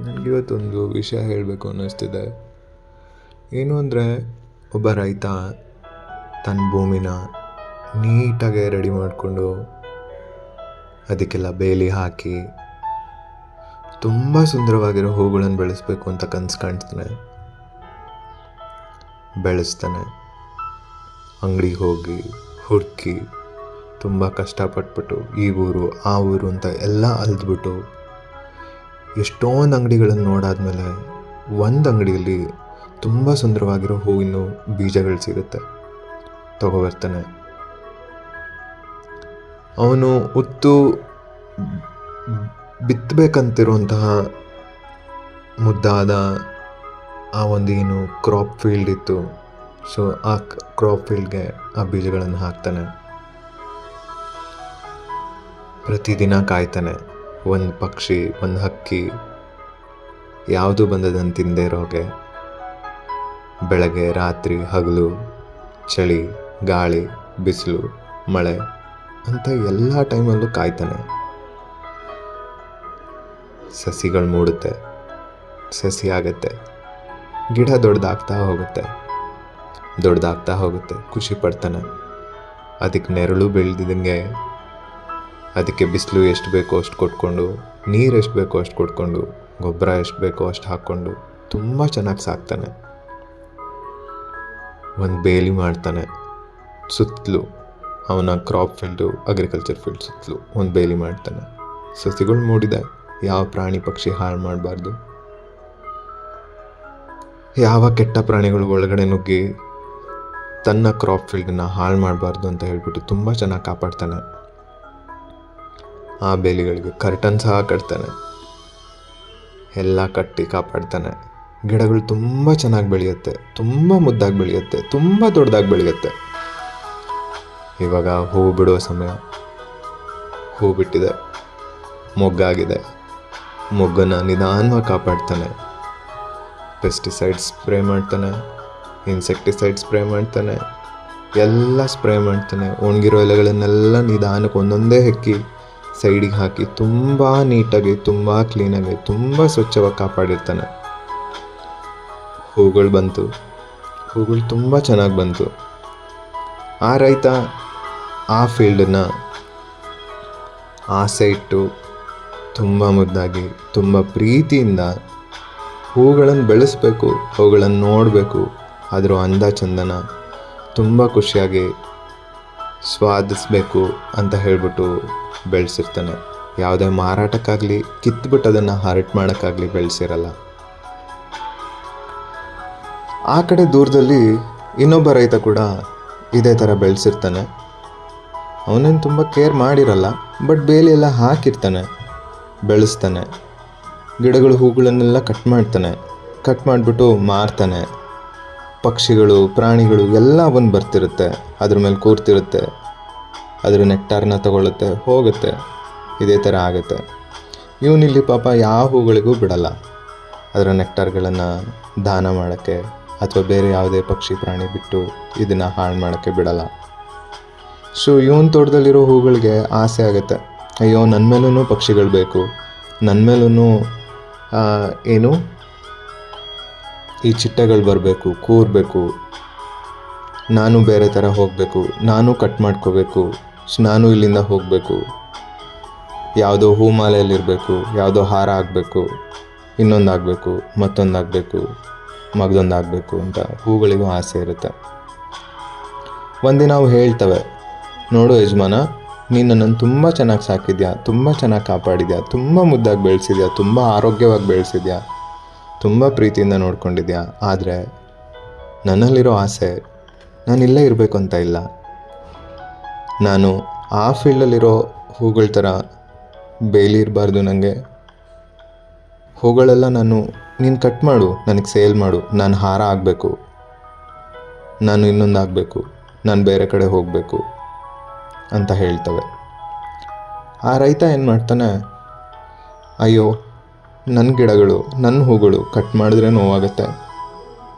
ನನಗಿವತ್ತೊಂದು ವಿಷಯ ಹೇಳಬೇಕು ಅನ್ನಿಸ್ತಿದೆ. ಏನು ಅಂದರೆ, ಒಬ್ಬ ರೈತ ತನ್ನ ಭೂಮಿನ ನೀಟಾಗೆ ರೆಡಿ ಮಾಡಿಕೊಂಡು ಅದಕ್ಕೆಲ್ಲ ಬೇಲಿ ಹಾಕಿ ತುಂಬ ಸುಂದರವಾಗಿರೋ ಹೂಗಳನ್ನು ಬೆಳೆಸಬೇಕು ಅಂತ ಕನಸು ಕಾಣ್ತಾನೆ. ಬೆಳೆಸ್ತಾನೆ. ಅಂಗಡಿಗೆ ಹೋಗಿ ಹುಡುಕಿ ತುಂಬ ಕಷ್ಟಪಟ್ಬಿಟ್ಟು ಈ ಊರು ಆ ಊರು ಅಂತ ಎಲ್ಲ ಅಲ್ದ್ಬಿಟ್ಟು ಎಷ್ಟೊಂದು ಅಂಗಡಿಗಳನ್ನು ನೋಡಾದ್ಮೇಲೆ ಒಂದು ಅಂಗಡಿಯಲ್ಲಿ ತುಂಬ ಸುಂದರವಾಗಿರೋ ಹೂವಿನ ಬೀಜಗಳು ಸಿಗುತ್ತೆ. ತಗೊಬರ್ತಾನೆ. ಅವನು ಉತ್ತು ಬಿತ್ತಬೇಕಂತಿರುವಂತಹ ಮುದ್ದಾದ ಆ ಒಂದೇನು ಕ್ರಾಪ್ ಫೀಲ್ಡ್ ಇತ್ತು. ಸೊ ಆ ಕ್ರಾಪ್ ಫೀಲ್ಡ್ಗೆ ಆ ಬೀಜಗಳನ್ನು ಹಾಕ್ತಾನೆ. ಪ್ರತಿದಿನ ಕಾಯ್ತಾನೆ. ಒಂದು ಪಕ್ಷಿ, ಒಂದು ಹಕ್ಕಿ ಯಾವುದು ಬಂದದನ್ನು ತಿಂದೇ ಇರೋಗೆ ಬೆಳಗ್ಗೆ ರಾತ್ರಿ ಹಗಲು ಚಳಿ ಗಾಳಿ ಬಿಸಿಲು ಮಳೆ ಅಂತ ಎಲ್ಲ ಟೈಮಲ್ಲೂ ಕಾಯ್ತಾನೆ. ಸಸಿಗಳು ಮೂಡುತ್ತೆ, ಸಸಿ ಆಗುತ್ತೆ, ಗಿಡ ದೊಡ್ಡದಾಗ್ತಾ ಹೋಗುತ್ತೆ, ಖುಷಿ ಪಡ್ತಾನೆ. ಅದಕ್ಕೆ ನೆರಳು ಬೆಳೆದಿದ್ದಂಗೆ ಅದಕ್ಕೆ ಬಿಸಿಲು ಎಷ್ಟು ಬೇಕೋ ಅಷ್ಟು ಕೊಟ್ಕೊಂಡು, ನೀರು ಎಷ್ಟು ಬೇಕೋ ಅಷ್ಟು ಕೊಟ್ಕೊಂಡು, ಗೊಬ್ಬರ ಎಷ್ಟು ಬೇಕೋ ಅಷ್ಟು ಹಾಕ್ಕೊಂಡು ತುಂಬ ಚೆನ್ನಾಗಿ ಸಾಕ್ತಾನೆ. ಒಂದು ಬೇಲಿ ಮಾಡ್ತಾನೆ. ಸುತ್ತಲೂ ಅವನ ಕ್ರಾಪ್ ಫೀಲ್ಡು, ಅಗ್ರಿಕಲ್ಚರ್ ಫೀಲ್ಡ್ ಸುತ್ತಲೂ ಒಂದು ಬೇಲಿ ಮಾಡ್ತಾನೆ. ಸಸಿಗಳು ಮೂಡಿದೆ, ಯಾವ ಪ್ರಾಣಿ ಪಕ್ಷಿ ಹಾಳು ಮಾಡಬಾರ್ದು, ಯಾವ ಕೆಟ್ಟ ಪ್ರಾಣಿಗಳು ಒಳಗಡೆ ನುಗ್ಗಿ ತನ್ನ ಕ್ರಾಪ್ ಫೀಲ್ಡನ್ನು ಹಾಳು ಮಾಡಬಾರ್ದು ಅಂತ ಹೇಳ್ಬಿಟ್ಟು ತುಂಬ ಚೆನ್ನಾಗಿ ಕಾಪಾಡ್ತಾನೆ. ಆ ಬೇಲಿಗಳಿಗೆ ಕರ್ಟನ್ ಸಹ ಕಟ್ತಾನೆ. ಎಲ್ಲ ಕಟ್ಟಿ ಕಾಪಾಡ್ತಾನೆ. ಗಿಡಗಳು ತುಂಬ ಚೆನ್ನಾಗಿ ಬೆಳೆಯುತ್ತೆ, ತುಂಬ ಮುದ್ದಾಗಿ ಬೆಳೆಯುತ್ತೆ, ತುಂಬ ದೊಡ್ಡದಾಗಿ ಬೆಳೆಯುತ್ತೆ. ಇವಾಗ ಹೂ ಬಿಡೋ ಸಮಯ. ಹೂ ಬಿಟ್ಟಿದೆ, ಮೊಗ್ಗಾಗಿದೆ. ಮೊಗ್ಗನ್ನು ನಿಧಾನವಾಗಿ ಕಾಪಾಡ್ತಾನೆ. ಪೆಸ್ಟಿಸೈಡ್ಸ್ ಸ್ಪ್ರೇ ಮಾಡ್ತಾನೆ, ಇನ್ಸೆಕ್ಟಿಸೈಡ್ ಸ್ಪ್ರೇ ಮಾಡ್ತಾನೆ, ಎಲ್ಲ ಸ್ಪ್ರೇ ಮಾಡ್ತಾನೆ. ಒಣಗಿರೋ ಎಲೆಗಳನ್ನೆಲ್ಲ ನಿಧಾನಕ್ಕೆ ಒಂದೊಂದೇ ಹೆಕ್ಕಿ ಸೈಡಿಗೆ ಹಾಕಿ ತುಂಬ ನೀಟಾಗಿ, ತುಂಬ ಕ್ಲೀನಾಗಿ, ತುಂಬ ಸ್ವಚ್ಛವಾಗಿ ಕಾಪಾಡಿರ್ತಾನೆ. ಹೂಗಳು ಬಂತು. ಹೂಗಳು ತುಂಬ ಚೆನ್ನಾಗಿ ಬಂತು. ಆ ರೈತ ಆ ಫೀಲ್ಡನ್ನು ಆಸೆ ಇಟ್ಟು ತುಂಬ ಮುದ್ದಾಗಿ, ತುಂಬ ಪ್ರೀತಿಯಿಂದ ಹೂಗಳನ್ನು ಬೆಳೆಸಬೇಕು, ಅವುಗಳನ್ನು ನೋಡಬೇಕು, ಅದರ ಅಂದ ಚಂದನ ತುಂಬ ಖುಷಿಯಾಗಿ ಸ್ವಾದಿಸಬೇಕು ಅಂತ ಹೇಳ್ಬಿಟ್ಟು ಬೆಳೆಸಿರ್ತಾನೆ. ಯಾವುದೇ ಮಾರಾಟಕ್ಕಾಗಲಿ, ಕಿತ್ಬಿಟ್ಟು ಅದನ್ನು ಹರಟ್ ಮಾಡೋಕ್ಕಾಗಲಿ ಬೆಳೆಸಿರಲ್ಲ. ಆ ಕಡೆ ದೂರದಲ್ಲಿ ಇನ್ನೊಬ್ಬ ರೈತ ಕೂಡ ಇದೇ ಥರ ಬೆಳೆಸಿರ್ತಾನೆ. ಅವನೇನು ತುಂಬ ಕೇರ್ ಮಾಡಿರಲ್ಲ, ಬಟ್ ಬೇಲಿ ಎಲ್ಲ ಹಾಕಿರ್ತಾನೆ, ಬೆಳೆಸ್ತಾನೆ. ಗಿಡಗಳು ಹೂಗಳನ್ನೆಲ್ಲ ಕಟ್ ಮಾಡ್ತಾನೆ. ಕಟ್ ಮಾಡಿಬಿಟ್ಟು ಮಾರ್ತಾನೆ. ಪಕ್ಷಿಗಳು ಪ್ರಾಣಿಗಳು ಎಲ್ಲ ಬಂದು ಬರ್ತಿರುತ್ತೆ, ಅದ್ರ ಮೇಲೆ ಕೂರ್ತಿರುತ್ತೆ, ಅದ್ರ ನೆಕ್ಟಾರ್ನ ತಗೊಳ್ಳುತ್ತೆ, ಹೋಗುತ್ತೆ. ಇದೇ ಥರ ಆಗುತ್ತೆ. ಇವನಿಲ್ಲಿ ಪಾಪ ಯಾವ ಹೂಗಳಿಗೂ ಬಿಡಲ್ಲ ಅದರ ನೆಕ್ಟಾರ್ಗಳನ್ನು ದಾನ ಮಾಡೋಕ್ಕೆ ಅಥವಾ ಬೇರೆ ಯಾವುದೇ ಪಕ್ಷಿ ಪ್ರಾಣಿ ಬಿಟ್ಟು ಇದನ್ನು ಹಾಳು ಮಾಡೋಕ್ಕೆ ಬಿಡಲ್ಲ. ಸೊ ಇವನ ತೋಟದಲ್ಲಿರೋ ಹೂಗಳಿಗೆ ಆಸೆ ಆಗುತ್ತೆ, ಅಯ್ಯೋ ನನ್ನ ಮೇಲೂ ಪಕ್ಷಿಗಳು ಬೇಕು, ನನ್ನ ಮೇಲೂ ಏನು ಈ ಚಿಟ್ಟೆಗಳು ಬರಬೇಕು, ಕೂರಬೇಕು, ನಾನು ಬೇರೆ ಥರ ಹೋಗಬೇಕು, ನಾನು ಕಟ್ ಮಾಡ್ಕೋಬೇಕು, ನಾನು ಇಲ್ಲಿಂದ ಹೋಗಬೇಕು, ಯಾವುದೋ ಹೂ ಮಾಲೆಯಲ್ಲಿರಬೇಕು, ಯಾವುದೋ ಹಾರ ಆಗಬೇಕು, ಇನ್ನೊಂದಾಗಬೇಕು, ಮತ್ತೊಂದಾಗಬೇಕು, ಮಗದೊಂದಾಗಬೇಕು ಅಂತ ಹೂಗಳಿಗೂ ಆಸೆ ಇರುತ್ತೆ. ಒಂದಿನ ಅವು ಹೇಳ್ತವೆ, ನೋಡು ಯಜಮಾನ, ನೀನು ನನ್ನನ್ನು ತುಂಬ ಚೆನ್ನಾಗಿ ಸಾಕಿದ್ಯಾ, ತುಂಬ ಚೆನ್ನಾಗಿ ಕಾಪಾಡಿದ್ಯಾ, ತುಂಬ ಮುದ್ದಾಗಿ ಬೆಳೆಸಿದ್ಯಾ, ತುಂಬ ಆರೋಗ್ಯವಾಗಿ ಬೆಳೆಸಿದ್ಯಾ, ತುಂಬ ಪ್ರೀತಿಯಿಂದ ನೋಡ್ಕೊಂಡಿದ್ಯಾ. ಆದರೆ ನನ್ನಲ್ಲಿರೋ ಆಸೆ ನಾನು ಇಲ್ಲೇ ಇರಬೇಕು ಅಂತ ಇಲ್ಲ. ನಾನು ಆ ಫೀಲ್ಡಲ್ಲಿರೋ ಹೂಗಳ ಥರ ಬೇಲಿ ಇರಬಾರ್ದು. ನನಗೆ ಹೂಗಳೆಲ್ಲ ನೀನು ಕಟ್ ಮಾಡು, ನನಗೆ ಸೇಲ್ ಮಾಡು, ನಾನು ಹಾರ ಆಗಬೇಕು, ನಾನು ಇನ್ನೊಂದಾಗಬೇಕು, ನಾನು ಬೇರೆ ಕಡೆ ಹೋಗಬೇಕು ಅಂತ ಹೇಳ್ತವೆ. ಆ ರೈತ ಏನು ಮಾಡ್ತಾನೆ, ಅಯ್ಯೋ ನನ್ನ ಗಿಡಗಳು, ನನ್ನ ಹೂಗಳು ಕಟ್ ಮಾಡಿದ್ರೆ ನೋವಾಗುತ್ತೆ,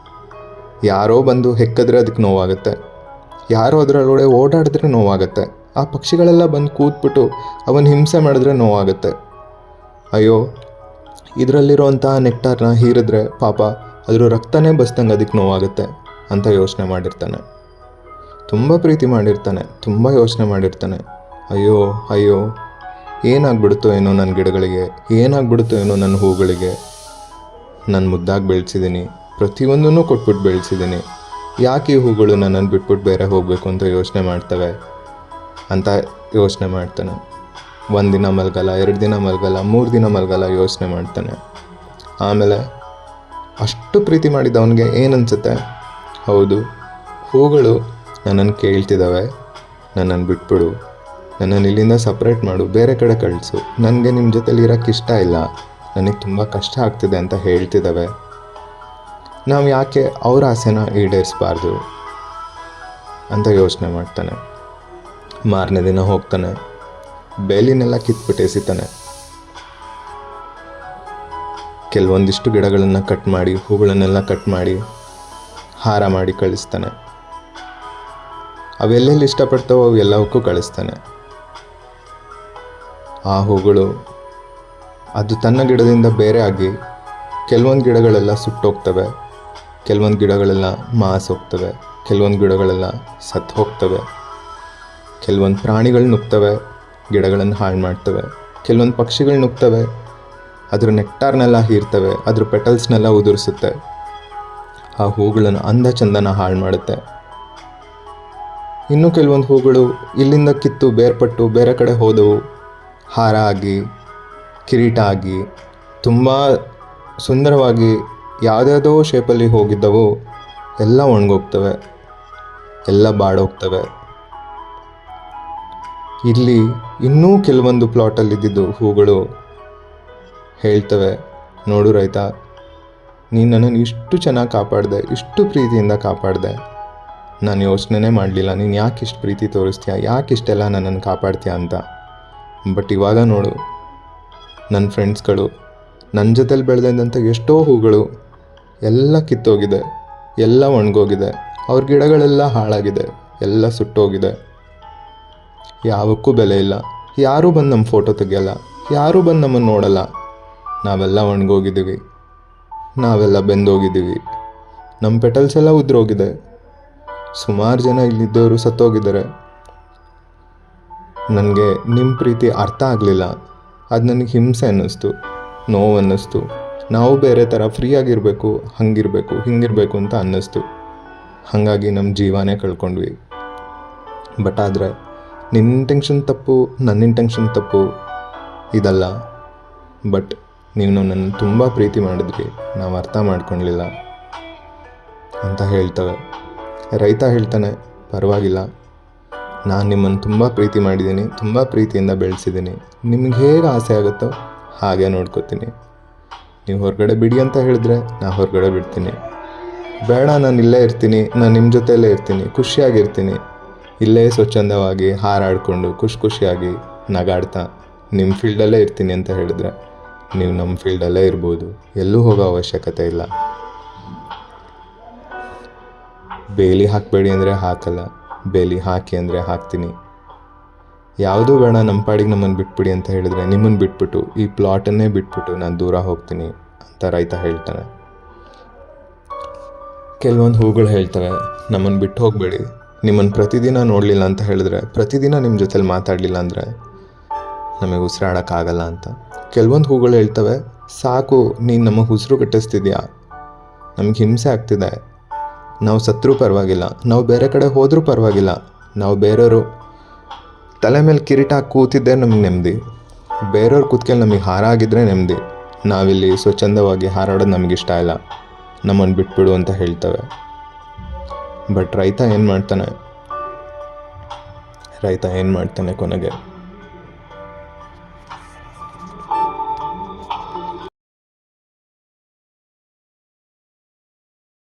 ಯಾರೋ ಬಂದು ಹೆಕ್ಕಿದ್ರೆ ಅದಕ್ಕೆ ನೋವಾಗುತ್ತೆ, ಯಾರೋ ಅದರೊಳಗಡೆ ಓಡಾಡಿದ್ರೆ ನೋವಾಗುತ್ತೆ, ಆ ಪಕ್ಷಿಗಳೆಲ್ಲ ಬಂದು ಕೂತ್ಬಿಟ್ಟು ಅವನು ಹಿಂಸೆ ಮಾಡಿದ್ರೆ ನೋವಾಗುತ್ತೆ. ಅಯ್ಯೋ ಇದರಲ್ಲಿರೋಂಥ ನೆಕ್ಟಾರ್ನ ಹೀರಿದ್ರೆ ಪಾಪ ಅದ್ರ ರಕ್ತನೇ ಬಸ್ದಂಗೆ ಅದಕ್ಕೆ ನೋವಾಗುತ್ತೆ ಅಂತ ಯೋಚನೆ ಮಾಡಿರ್ತಾನೆ. ತುಂಬ ಪ್ರೀತಿ ಮಾಡಿರ್ತಾನೆ, ತುಂಬ ಯೋಚನೆ ಮಾಡಿರ್ತಾನೆ. ಅಯ್ಯೋ ಅಯ್ಯೋ ಏನಾಗ್ಬಿಡುತ್ತೋ ಏನೋ ನನ್ನ ಗಿಡಗಳಿಗೆ, ಏನಾಗ್ಬಿಡುತ್ತೋ ಏನೋ ನನ್ನ ಹೂಗಳಿಗೆ. ನಾನು ಮುದ್ದಾಗಿ ಬೆಳೆಸಿದ್ದೀನಿ, ಪ್ರತಿಯೊಂದನ್ನು ಕೊಟ್ಬಿಟ್ಟು ಬೆಳೆಸಿದ್ದೀನಿ, ಯಾಕೆ ಈ ಹೂಗಳು ನನ್ನನ್ನು ಬಿಟ್ಬಿಟ್ಟು ಬೇರೆ ಹೋಗಬೇಕು ಅಂತ ಯೋಚನೆ ಮಾಡ್ತವೆ ಅಂತ ಯೋಚನೆ ಮಾಡ್ತಾನೆ. 1 ದಿನ ಮಲಗಲ್ಲ, 2 ದಿನ ಮಲಗಲ್ಲ, 3 ದಿನ ಮಲಗಲ್ಲ, ಯೋಚನೆ ಮಾಡ್ತಾನೆ. ಆಮೇಲೆ ಅಷ್ಟು ಪ್ರೀತಿ ಮಾಡಿದ ಅವನಿಗೆ ಏನನ್ಸುತ್ತೆ, ಹೌದು ಹೂಗಳು ನನ್ನನ್ನು ಕೇಳ್ತಿದ್ದಾವೆ, ನನ್ನನ್ನು ಬಿಟ್ಬಿಡು, ನನ್ನನ್ನು ಇಲ್ಲಿಂದ ಸಪ್ರೇಟ್ ಮಾಡು, ಬೇರೆ ಕಡೆ ಕಳಿಸು, ನನಗೆ ನಿಮ್ಮ ಜೊತೆಲಿ ಇರೋಕ್ಕೆ ಇಷ್ಟ ಇಲ್ಲ, ನನಗೆ ತುಂಬ ಕಷ್ಟ ಆಗ್ತಿದೆ ಅಂತ ಹೇಳ್ತಿದ್ದಾವೆ. ನಾವು ಯಾಕೆ ಅವ್ರ ಆಸೆನ ಈಡೇರಿಸಬಾರ್ದು ಅಂತ ಯೋಚನೆ ಮಾಡ್ತಾನೆ. ಮಾರನೇ ದಿನ ಹೋಗ್ತಾನೆ, ಬೇಲಿನೆಲ್ಲ ಕಿತ್ಬಿಟ್ಟು ಎಸಿತಾನೆ. ಕೆಲವೊಂದಿಷ್ಟು ಗಿಡಗಳನ್ನು ಕಟ್ ಮಾಡಿ, ಹೂಗಳನ್ನೆಲ್ಲ ಕಟ್ ಮಾಡಿ ಹಾರ ಮಾಡಿ ಕಳಿಸ್ತಾನೆ. ಅವೆಲ್ಲೆಲ್ಲಿ ಇಷ್ಟಪಡ್ತಾವೋ ಅವು ಎಲ್ಲವಕ್ಕೂ ಕಳಿಸ್ತಾನೆ. ಆ ಹೂಗಳು ಅದು ತನ್ನ ಗಿಡದಿಂದ ಬೇರೆ ಆಗಿ ಕೆಲವೊಂದು ಗಿಡಗಳೆಲ್ಲ ಸುಟ್ಟೋಗ್ತವೆ, ಕೆಲವೊಂದು ಗಿಡಗಳೆಲ್ಲ ಮಾಸೋಗ್ತವೆ, ಕೆಲವೊಂದು ಗಿಡಗಳೆಲ್ಲ ಸತ್ತು ಹೋಗ್ತವೆ, ಕೆಲವೊಂದು ಪ್ರಾಣಿಗಳು ನುಗ್ತವೆ, ಗಿಡಗಳನ್ನು ಹಾಳು ಮಾಡ್ತವೆ, ಕೆಲವೊಂದು ಪಕ್ಷಿಗಳು ನುಗ್ತವೆ, ಅದ್ರ ನೆಕ್ಟಾರ್ನೆಲ್ಲ ಹೀರ್ತವೆ, ಅದ್ರ ಪೆಟಲ್ಸ್ನೆಲ್ಲ ಉದುರಿಸುತ್ತೆ, ಆ ಹೂಗಳನ್ನು ಅಂದ ಚಂದನ ಹಾಳು ಮಾಡುತ್ತೆ. ಇನ್ನು ಕೆಲವೊಂದು ಹೂಗಳು ಇಲ್ಲಿಂದ ಕಿತ್ತು ಬೇರ್ಪಟ್ಟು ಬೇರೆ ಕಡೆ ಹೋದವು, ಹಾರ ಆಗಿ ಕಿರೀಟ ಆಗಿ ತುಂಬ ಸುಂದರವಾಗಿ ಯಾವುದ್ಯಾವುದೋ ಶೇಪಲ್ಲಿ ಹೋಗಿದ್ದವು ಎಲ್ಲ ಒಣಗೋಗ್ತವೆ, ಎಲ್ಲ ಬಾಡೋಗ್ತವೆ. ಇಲ್ಲಿ ಇನ್ನೂ ಕೆಲವೊಂದು ಪ್ಲಾಟಲ್ಲಿದ್ದಿದ್ದು ಹೂಗಳು ಹೇಳ್ತವೆ, ನೋಡು ರೈತ, ನೀನು ನನ್ನನ್ನು ಇಷ್ಟು ಚೆನ್ನಾಗಿ ಕಾಪಾಡಿದೆ, ಇಷ್ಟು ಪ್ರೀತಿಯಿಂದ ಕಾಪಾಡಿದೆ, ನಾನು ಯೋಚನೆ ಮಾಡಲಿಲ್ಲ ನೀನು ಯಾಕೆ ಇಷ್ಟು ಪ್ರೀತಿ ತೋರಿಸ್ತೀಯ, ಯಾಕೆ ಇಷ್ಟೆಲ್ಲ ನನ್ನನ್ನು ಕಾಪಾಡ್ತೀಯ ಅಂತ. ಬಟ್ ಇವಾಗ ನೋಡು, ನನ್ನ ಫ್ರೆಂಡ್ಸ್ಗಳು, ನನ್ನ ಜೊತೆಲಿ ಬೆಳೆದಂಥ ಎಷ್ಟೋ ಹೂಗಳು ಎಲ್ಲ ಕಿತ್ತೋಗಿದೆ, ಎಲ್ಲ ಒಣಗೋಗಿದೆ, ಅವ್ರ ಗಿಡಗಳೆಲ್ಲ ಹಾಳಾಗಿದೆ, ಎಲ್ಲ ಸುಟ್ಟೋಗಿದೆ, ಯಾವಕ್ಕೂ ಬೆಲೆ ಇಲ್ಲ, ಯಾರೂ ಬಂದು ನಮ್ಮ ಫೋಟೋ ತೆಗಿಯಲ್ಲ, ಯಾರೂ ಬಂದು ನಮ್ಮನ್ನು ನೋಡಲ್ಲ, ನಾವೆಲ್ಲ ಒಣಗೋಗಿದ್ದೀವಿ, ನಾವೆಲ್ಲ ಬೆಂದೋಗಿದ್ದೀವಿ, ನಮ್ಮ ಪೆಟಲ್ಸ್ ಎಲ್ಲ ಉದ್ರೋಗಿದೆ, ಸುಮಾರು ಜನ ಇಲ್ಲಿದ್ದವರು ಸತ್ತೋಗಿದ್ದಾರೆ. ನನಗೆ ನಿಮ್ಮ ಪ್ರೀತಿ ಅರ್ಥ ಆಗಲಿಲ್ಲ, ಅದು ನನಗೆ ಹಿಂಸೆ ಅನ್ನಿಸ್ತು, ನೋವು ಅನ್ನಿಸ್ತು, ನಾವು ಬೇರೆ ಥರ ಫ್ರೀಯಾಗಿರಬೇಕು, ಹಂಗಿರಬೇಕು, ಹಿಂಗಿರಬೇಕು ಅಂತ ಅನ್ನಿಸ್ತು, ಹಾಗಾಗಿ ನಮ್ಮ ಜೀವನೇ ಕಳ್ಕೊಂಡ್ವಿ. ಬಟ್ ಆದರೆ ನಿನ್ನ ಇಂಟೆನ್ಷನ್ ತಪ್ಪು, ನನ್ನ ಇಂಟೆನ್ಷನ್ ತಪ್ಪು ಇದಲ್ಲ. ಬಟ್ ನೀವು ನನ್ನ ತುಂಬ ಪ್ರೀತಿ ಮಾಡಿದ್ರಿ, ನಾವು ಅರ್ಥ ಮಾಡ್ಕೊಳ್ಲಿಲ್ಲ ಅಂತ ಹೇಳ್ತವೆ. ರೈತ ಹೇಳ್ತಾನೆ, ಪರವಾಗಿಲ್ಲ, ನಾನು ನಿಮ್ಮನ್ನು ತುಂಬ ಪ್ರೀತಿ ಮಾಡಿದ್ದೀನಿ, ತುಂಬ ಪ್ರೀತಿಯಿಂದ ಬೆಳೆಸಿದ್ದೀನಿ, ನಿಮ್ಗೆ ಹೇಗೆ ಆಸೆ ಆಗುತ್ತೋ ಹಾಗೆ ನೋಡ್ಕೋತೀನಿ. ನೀವು ಹೊರಗಡೆ ಬಿಡಿ ಅಂತ ಹೇಳಿದ್ರೆ ನಾ ಹೊರಗಡೆ ಬಿಡ್ತೀನಿ, ಬೇಡ ನಾನು ಇಲ್ಲೇ ಇರ್ತೀನಿ, ನಾನು ನಿಮ್ಮ ಜೊತೆಯಲ್ಲೇ ಇರ್ತೀನಿ, ಖುಷಿಯಾಗಿರ್ತೀನಿ, ಇಲ್ಲೇ ಸ್ವಚ್ಛಂದವಾಗಿ ಹಾರಾಡಿಕೊಂಡು ಖುಷಿಯಾಗಿ ನಗಾಡ್ತಾ ನಿಮ್ಮ ಫೀಲ್ಡಲ್ಲೇ ಇರ್ತೀನಿ ಅಂತ ಹೇಳಿದ್ರೆ ನೀವು ನಮ್ಮ ಫೀಲ್ಡಲ್ಲೇ ಇರ್ಬೋದು, ಎಲ್ಲೂ ಹೋಗೋ ಅವಶ್ಯಕತೆ ಇಲ್ಲ. ಬೇಲಿ ಹಾಕಬೇಡಿ ಅಂದರೆ ಹಾಕಲ್ಲ, ಬೇಲಿ ಹಾಕಿ ಅಂದರೆ ಹಾಕ್ತೀನಿ, ಯಾವುದೂ ಬೇಡ ನಮ್ಮ ಪಾಡಿಗೆ ನಮ್ಮನ್ನು ಬಿಟ್ಬಿಡಿ ಅಂತ ಹೇಳಿದರೆ ನಿಮ್ಮನ್ನು ಬಿಟ್ಬಿಟ್ಟು ಈ ಪ್ಲಾಟನ್ನೇ ಬಿಟ್ಬಿಟ್ಟು ನಾನು ದೂರ ಹೋಗ್ತೀನಿ ಅಂತ ರೈತ ಹೇಳ್ತಾನೆ. ಕೆಲವೊಂದು ಹೂಗಳು ಹೇಳ್ತವೆ, ನಮ್ಮನ್ನು ಬಿಟ್ಟು ಹೋಗಬೇಡಿ, ನಿಮ್ಮನ್ನು ಪ್ರತಿದಿನ ನೋಡಲಿಲ್ಲ ಅಂತ ಹೇಳಿದ್ರೆ, ಪ್ರತಿದಿನ ನಿಮ್ಮ ಜೊತೆಲಿ ಮಾತಾಡಲಿಲ್ಲ ಅಂದರೆ ನಮಗೆ ಉಸಿರಾಡೋಕ್ಕಾಗಲ್ಲ ಅಂತ. ಕೆಲವೊಂದು ಹೂಗಳು ಹೇಳ್ತವೆ, ಸಾಕು ನೀನು ನಮಗೆ ಉಸಿರು ಕಟ್ಟಿಸ್ತಿದ್ಯಾ, ನಮಗೆ ಹಿಂಸೆ ಆಗ್ತಿದೆ, ನಾವು ಸತ್ರೂ ಪರವಾಗಿಲ್ಲ, ನಾವು ಬೇರೆ ಕಡೆ ಹೋದರೂ ಪರವಾಗಿಲ್ಲ, ನಾವು ಬೇರೆಯವರು ತಲೆ ಮೇಲೆ ಕಿರೀಟ ಕೂತಿದ್ದೇ ನಮಗೆ ನೆಮ್ಮದಿ, ಬೇರೆಯವ್ರ ಕೂತ್ಕೆಲ್ಲಿ ನಮಗೆ ಹಾರ ಆಗಿದ್ದರೆ ನೆಮ್ಮದಿ, ನಾವಿಲ್ಲಿ ಸ್ವಚ್ಛಂದವಾಗಿ ಹಾರಾಡೋದು ನಮಗಿಷ್ಟ ಇಲ್ಲ, ನಮ್ಮನ್ನು ಬಿಟ್ಬಿಡು ಅಂತ ಹೇಳ್ತವೆ. ಬಟ್ ರೈತ ಏನು ಮಾಡ್ತಾನೆ ಕೊನೆಗೆ